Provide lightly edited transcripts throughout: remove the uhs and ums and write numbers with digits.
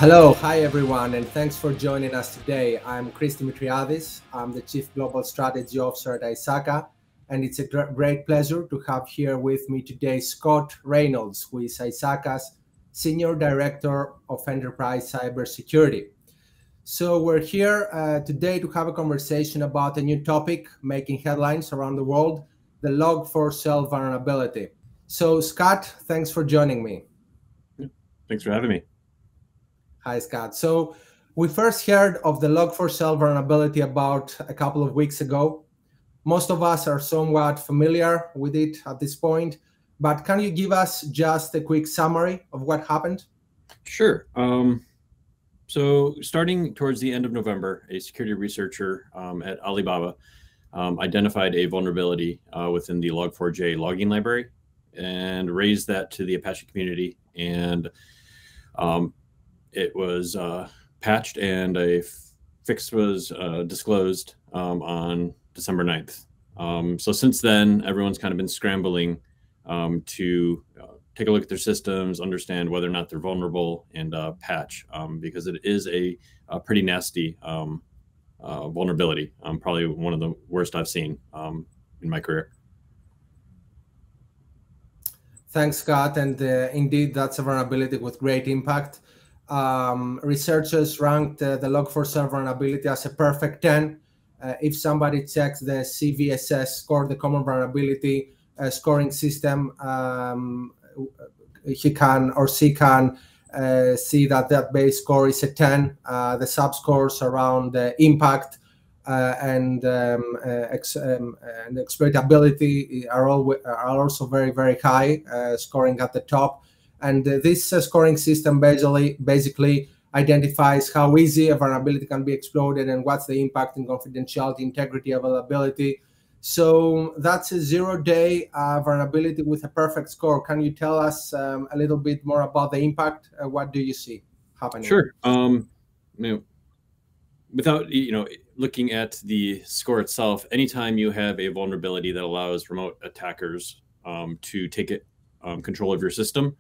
Hello, hi everyone, and thanks for joining us today. I'm Dimitriadis. I'm the Chief Global Strategy Officer at ISACA, and it's a great pleasure to have here with me today Scott Reynolds, who is ISACA's Senior Director of Enterprise Cybersecurity. So we're here today to have a conversation about a new topic making headlines around the world, the Log4Shell Vulnerability. So Scott, thanks for joining me. Thanks for having me. Hi, Scott. So we first heard of the Log4Shell vulnerability about a couple of weeks ago. Most of us are somewhat familiar with it at this point, but can you give us just a quick summary of what happened? Sure. So starting towards the end of November, a security researcher at Alibaba identified a vulnerability within the Log4j logging library and raised that to the Apache community, and it was patched, and a fix was disclosed on December 9th. So since then, everyone's kind of been scrambling to take a look at their systems, understand whether or not they're vulnerable, and patch, because it is a pretty nasty vulnerability. Probably one of the worst I've seen in my career. Thanks, Scott. And indeed, that's a vulnerability with great impact. Researchers ranked the Log4Shell vulnerability as a perfect 10. If somebody checks the CVSS score, the common vulnerability scoring system, he can or she can see that base score is a 10. The subscores around the impact and exploitability are also very, very high, scoring at the top. And this scoring system basically identifies how easy a vulnerability can be exploited and what's the impact in confidentiality, integrity, availability. So that's a 0-day vulnerability with a perfect score. Can you tell us a little bit more about the impact? What do you see happening? Sure. Without looking at the score itself, anytime you have a vulnerability that allows remote attackers to take control of your system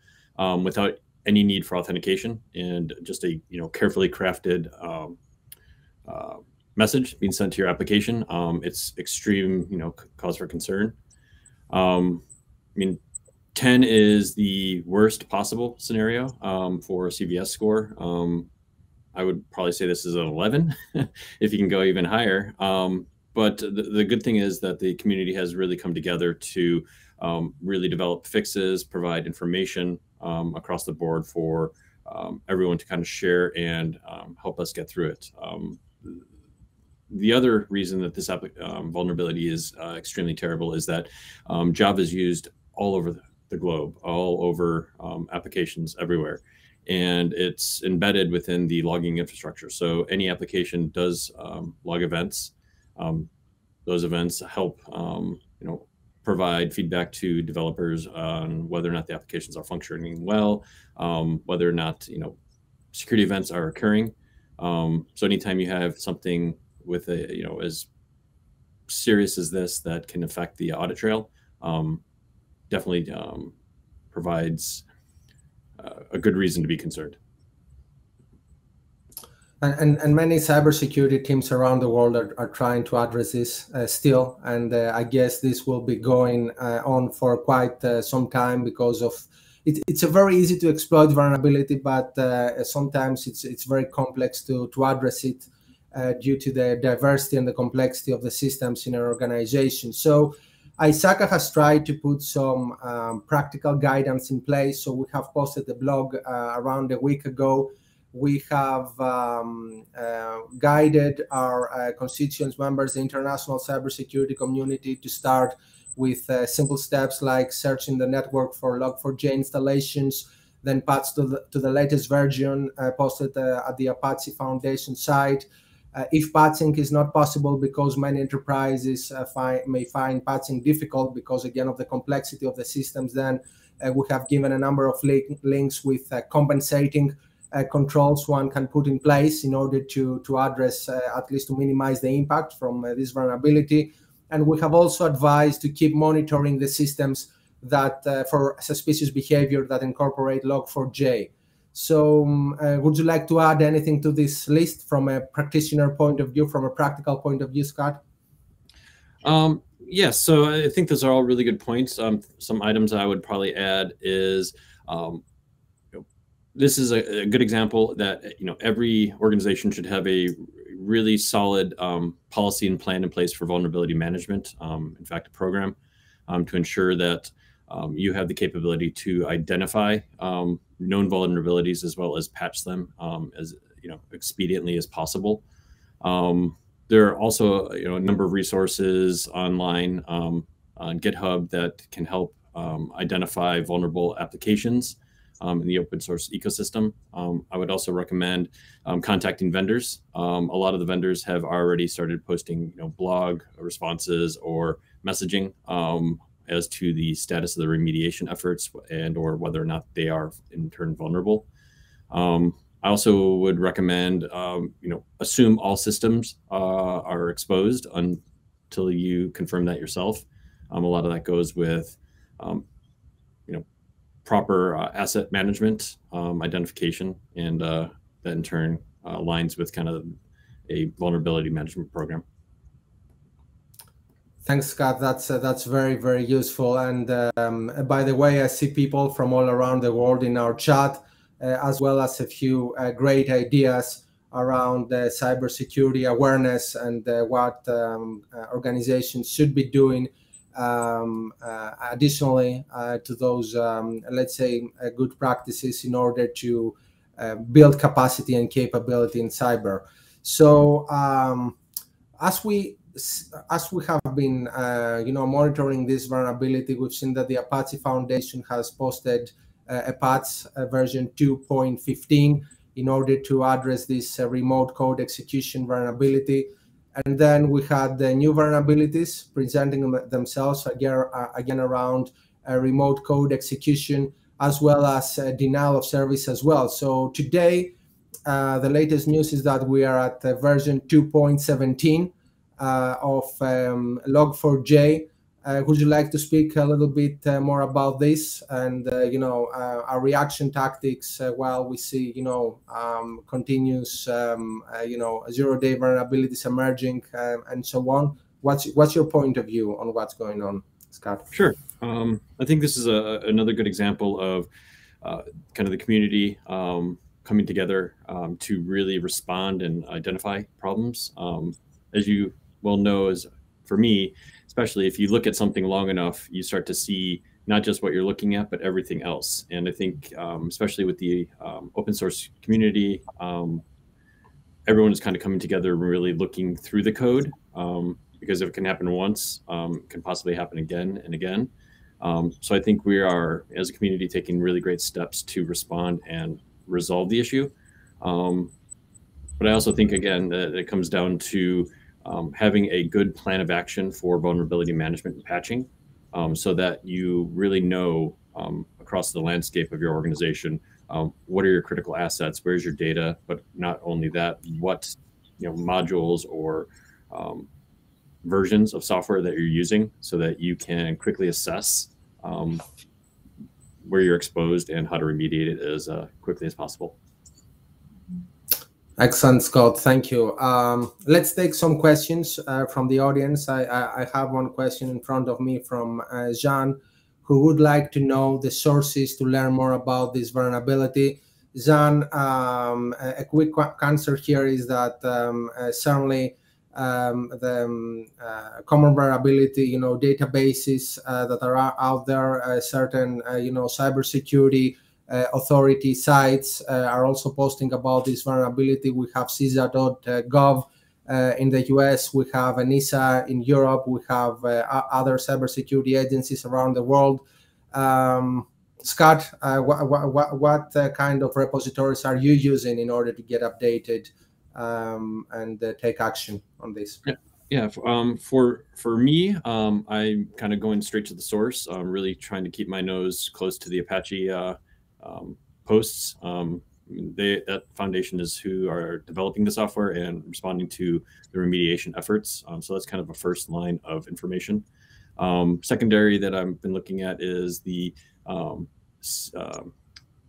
without any need for authentication, and just a carefully crafted message being sent to your application, it's extreme cause for concern. 10 is the worst possible scenario for a CVS score. I would probably say this is an 11 if you can go even higher. But the good thing is that the community has really come together to really develop fixes, provide information across the board for everyone to kind of share and help us get through it. The other reason that this vulnerability is extremely terrible is that Java is used all over the globe, all over applications everywhere. And it's embedded within the logging infrastructure. So any application does log events. Those events help provide feedback to developers on whether or not the applications are functioning well, whether or not security events are occurring. So anytime you have something with a as serious as this that can affect the audit trail, definitely provides a good reason to be concerned. And many cybersecurity teams around the world are trying to address this still, and I guess this will be going on for quite some time, because of it's a very easy to exploit vulnerability, but sometimes it's very complex to address it due to the diversity and the complexity of the systems in an organization. So ISACA has tried to put some practical guidance in place. So we have posted the blog around a week ago. We have guided our constituents, members, the international cybersecurity community, to start with simple steps like searching the network for Log4j installations, then patch to the latest version posted at the Apache Foundation site. If patching is not possible, because many enterprises may find patching difficult because, again, of the complexity of the systems, then we have given a number of links with compensating controls one can put in place in order to address, at least to minimize the impact from this vulnerability. And we have also advised to keep monitoring the systems that for suspicious behavior that incorporate Log4j. So would you like to add anything to this list from a practitioner point of view, from a practical point of view, Scott? Yes, so I think those are all really good points. Some items I would probably add is this is a good example that every organization should have a really solid policy and plan in place for vulnerability management. In fact, a program to ensure that you have the capability to identify known vulnerabilities as well as patch them as expediently as possible. There are also a number of resources online on GitHub that can help identify vulnerable applications in the open source ecosystem. I would also recommend contacting vendors. A lot of the vendors have already started posting blog responses or messaging as to the status of the remediation efforts and or whether or not they are in turn vulnerable. I also would recommend, assume all systems are exposed until you confirm that yourself. A lot of that goes with, proper asset management, identification, and that in turn aligns with kind of a vulnerability management program. Thanks, Scott. That's very, very useful. And by the way, I see people from all around the world in our chat, as well as a few great ideas around cybersecurity awareness and what organizations should be doing additionally to those, let's say, good practices in order to build capacity and capability in cyber. So as we have been, monitoring this vulnerability, we've seen that the Apache Foundation has posted a patch version 2.15 in order to address this remote code execution vulnerability. And then we had the new vulnerabilities presenting themselves again around remote code execution, as well as denial of service as well. So today, the latest news is that we are at version 2.17 of Log4J. Would you like to speak a little bit more about this and our reaction tactics while we see continuous zero-day vulnerabilities emerging and so on? What's your point of view on what's going on, Scott? Sure. I think this is another good example of kind of the community coming together to really respond and identify problems. As you well know, as for me, especially if you look at something long enough, you start to see not just what you're looking at, but everything else. And I think, especially with the open source community, everyone is kind of coming together and really looking through the code, because if it can happen once, it can possibly happen again and again. So I think we are, as a community, taking really great steps to respond and resolve the issue. But I also think, again, that it comes down to having a good plan of action for vulnerability management and patching, so that you really know across the landscape of your organization, what are your critical assets, where's your data, but not only that, what modules or versions of software that you're using, so that you can quickly assess where you're exposed and how to remediate it as quickly as possible. Excellent, Scott. Thank you. Let's take some questions from the audience. I have one question in front of me from Jean, who would like to know the sources to learn more about this vulnerability. Jean, a quick answer here is that certainly the common vulnerability, databases that are out there, certain, cybersecurity authority sites are also posting about this vulnerability. We have CISA.gov in the US, we have NISA in Europe, we have other cybersecurity agencies around the world. Scott, what kind of repositories are you using in order to get updated and take action on this? Yeah, for me, I'm kind of going straight to the source. I'm really trying to keep my nose close to the Apache posts. That foundation is who are developing the software and responding to the remediation efforts. So that's kind of a first line of information. Secondary that I've been looking at is the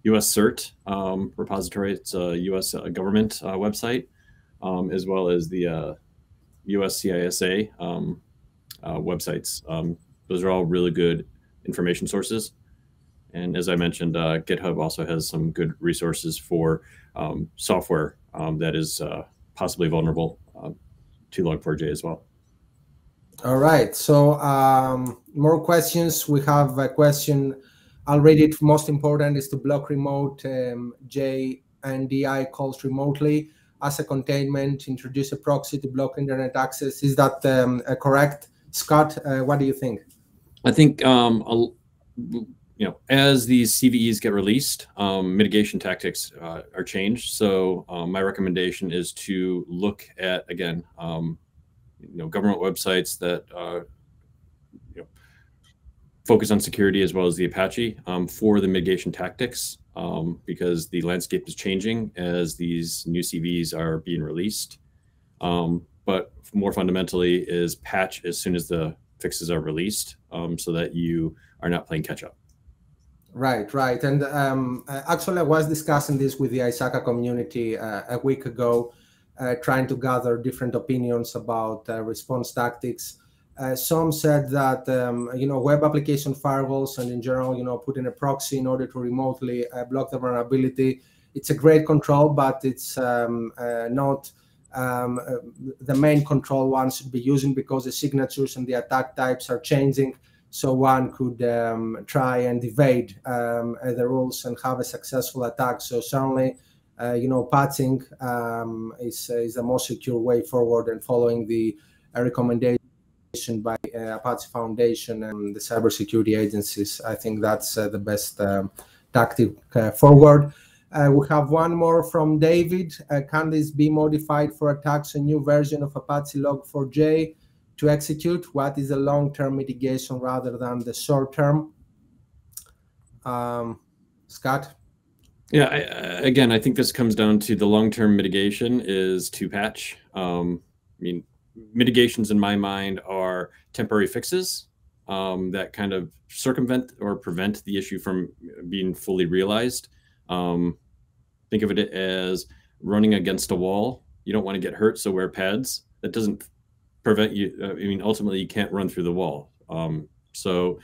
US CERT repository. It's a US government website, as well as the US CISA websites. Those are all really good information sources. And as I mentioned, GitHub also has some good resources for software that is possibly vulnerable to Log4j as well. All right, so more questions. We have a question. I'll read it. Most important is to block remote JNDI calls remotely as a containment, introduce a proxy to block internet access. Is that correct? Scott, what do you think? I think as these CVEs get released, mitigation tactics are changed. So my recommendation is to look at, again, government websites that focus on security, as well as the Apache for the mitigation tactics, because the landscape is changing as these new CVEs are being released. But more fundamentally is patch as soon as the fixes are released, so that you are not playing catch up. Right, right. And actually, I was discussing this with the ISACA community a week ago, trying to gather different opinions about response tactics. Some said that, web application firewalls and in general, putting a proxy in order to remotely block the vulnerability, it's a great control, but it's not the main control one should be using, because the signatures and the attack types are changing. So one could try and evade the rules and have a successful attack. So certainly, patching is the most secure way forward, and following the recommendation by Apache Foundation and the cybersecurity agencies. I think that's the best tactic forward. We have one more from David. Can this be modified for attacks a new version of Apache Log4j to execute? What is the long-term mitigation rather than the short-term? Scott? Yeah, I think this comes down to the long-term mitigation is to patch. Mitigations in my mind are temporary fixes that kind of circumvent or prevent the issue from being fully realized. Think of it as running against a wall. You don't want to get hurt, so wear pads. That doesn't prevent you. Ultimately, you can't run through the wall. So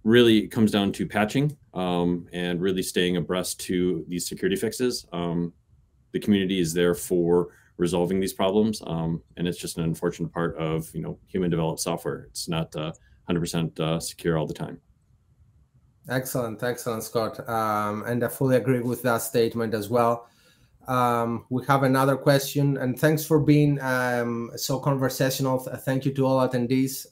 really, it comes down to patching and really staying abreast to these security fixes. The community is there for resolving these problems, and it's just an unfortunate part of human developed software. It's not 100% secure all the time. Excellent, Scott, and I fully agree with that statement as well. We have another question, and thanks for being so conversational. Thank you to all attendees.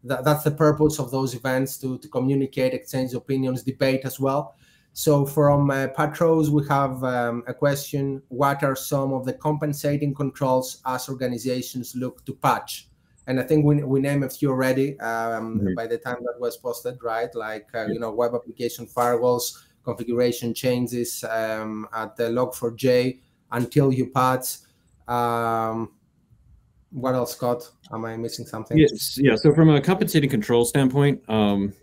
That's the purpose of those events, to communicate, exchange opinions, debate as well. So from Patros, we have a question. What are some of the compensating controls as organizations look to patch? And I think we named a few already by the time that was posted, right? Like, web application firewalls, configuration changes at the Log4j until you patch. What else, Scott? Am I missing something? Yes, yeah. So from a compensating control standpoint,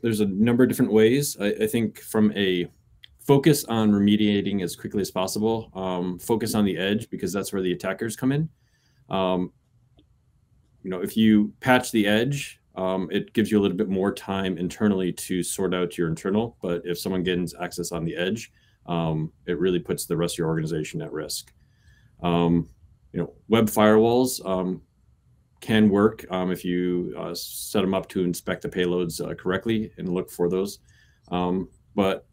there's a number of different ways. I think from a focus on remediating as quickly as possible, focus on the edge, because that's where the attackers come in. If you patch the edge, it gives you a little bit more time internally to sort out your internal. But if someone gains access on the edge, it really puts the rest of your organization at risk. Web firewalls can work if you set them up to inspect the payloads correctly and look for those. But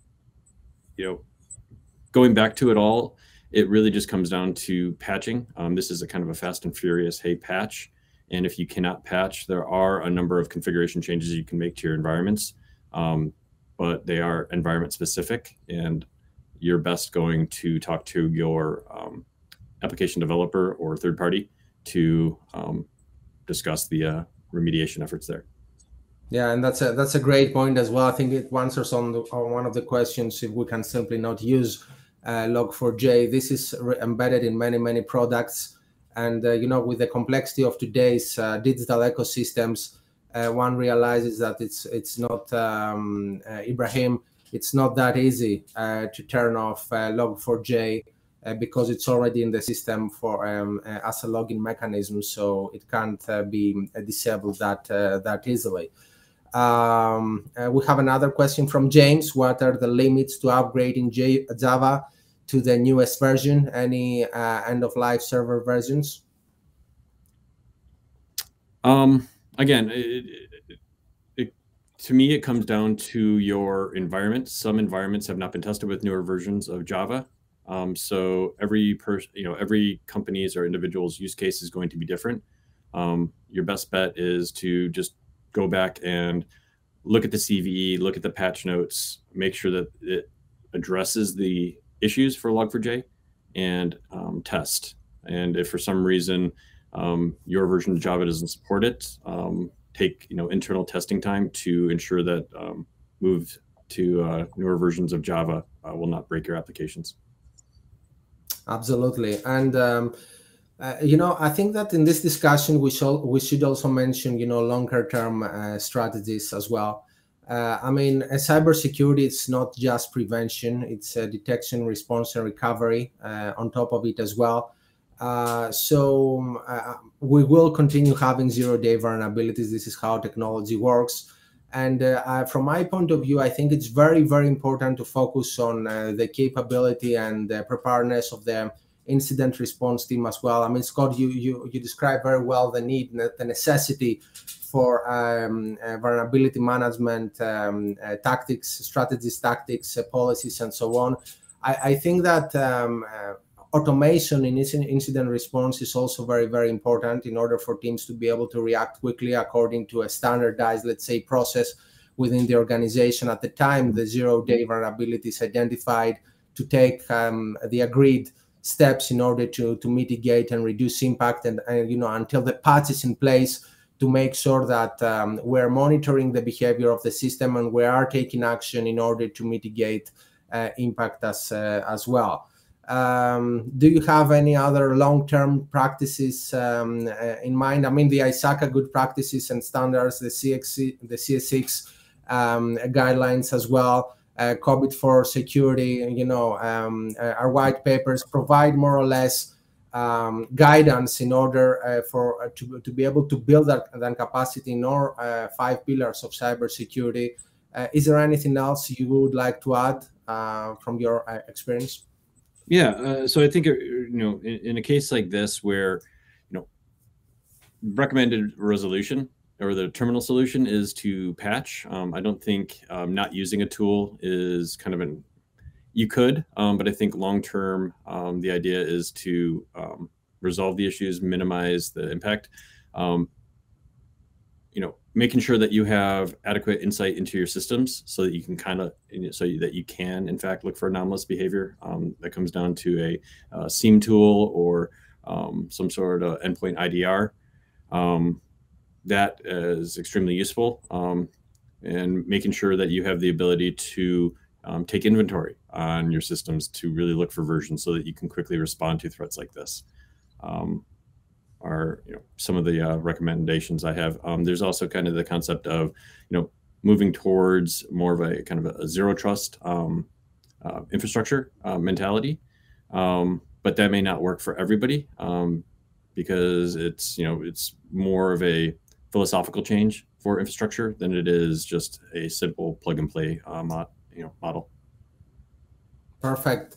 going back to it all, it really just comes down to patching. This is a kind of a fast and furious, hey, patch. And if you cannot patch, there are a number of configuration changes you can make to your environments, but they are environment specific, and you're best going to talk to your application developer or third party to discuss the remediation efforts there. Yeah, and that's a great point as well. I think it answers on one of the questions, if we can simply not use Log4j. This is embedded in many products. And, with the complexity of today's digital ecosystems, one realizes that it's not, Ibrahim, it's not that easy to turn off Log4j because it's already in the system for as a login mechanism, so it can't be disabled that easily. We have another question from James. What are the limits to upgrading Java to the newest version? Any end-of-life server versions? Again, to me, it comes down to your environment. Some environments have not been tested with newer versions of Java. So every person, every company's or individual's use case is going to be different. Your best bet is to just go back and look at the CVE, look at the patch notes, make sure that it addresses the issues for Log4j, and test. And if for some reason your version of Java doesn't support it, take internal testing time to ensure that move to newer versions of Java will not break your applications. Absolutely. And I think that in this discussion we should also mention longer term strategies as well. I mean, cybersecurity, it's not just prevention, it's detection, response, and recovery on top of it as well. So we will continue having zero-day vulnerabilities. This is how technology works. And from my point of view, I think it's very, very important to focus on the capability and the preparedness of the incident response team as well. I mean, Scott, you described very well the need, the necessity for vulnerability management tactics, strategies, tactics, policies, and so on. I think that automation in incident response is also very, very important in order for teams to be able to react quickly according to a standardized, let's say, process within the organization. At the time the zero-day vulnerability is identified, to take the agreed steps in order to mitigate and reduce impact, and until the patch is in place, to make sure that we're monitoring the behavior of the system and we are taking action in order to mitigate impact as well. Do you have any other long-term practices in mind? I mean, the ISACA good practices and standards, the CS6 guidelines as well, COVID for security, our white papers provide more or less guidance in order to be able to build that capacity in our 5 pillars of cybersecurity. Is there anything else you would like to add from your experience? Yeah, so I think in a case like this where recommended resolution or the terminal solution is to patch, I don't think not using a tool is kind of you could, but I think long term the idea is to resolve the issues, minimize the impact. Making sure that you have adequate insight into your systems so that you can in fact look for anomalous behavior. That comes down to a SIEM tool or some sort of endpoint IDR. That is extremely useful, and making sure that you have the ability to take inventory on your systems to really look for versions so that you can quickly respond to threats like this. Are some of the recommendations I have. There's also kind of the concept of moving towards more of a kind of a zero trust infrastructure mentality, but that may not work for everybody because it's more of a philosophical change for infrastructure than it is just a simple plug and play model. Perfect.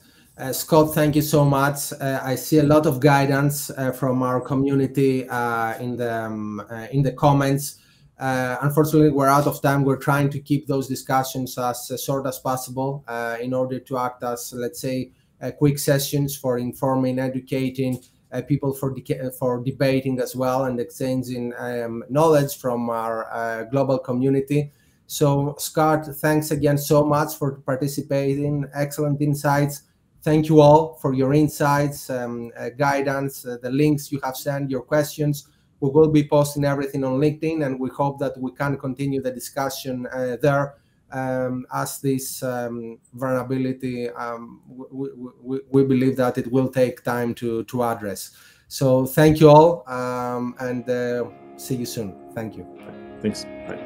Scott, thank you so much. I see a lot of guidance from our community in the comments. Unfortunately, we're out of time. We're trying to keep those discussions as short as possible in order to act as, let's say, quick sessions for informing, educating people, for debating as well, and exchanging knowledge from our global community. So, Scott, thanks again so much for participating. Excellent insights. Thank you all for your insights, guidance, the links you have sent, your questions. We will be posting everything on LinkedIn, and we hope that we can continue the discussion there as this vulnerability, we believe that it will take time to address. So thank you all, and see you soon. Thank you. Thanks. Bye.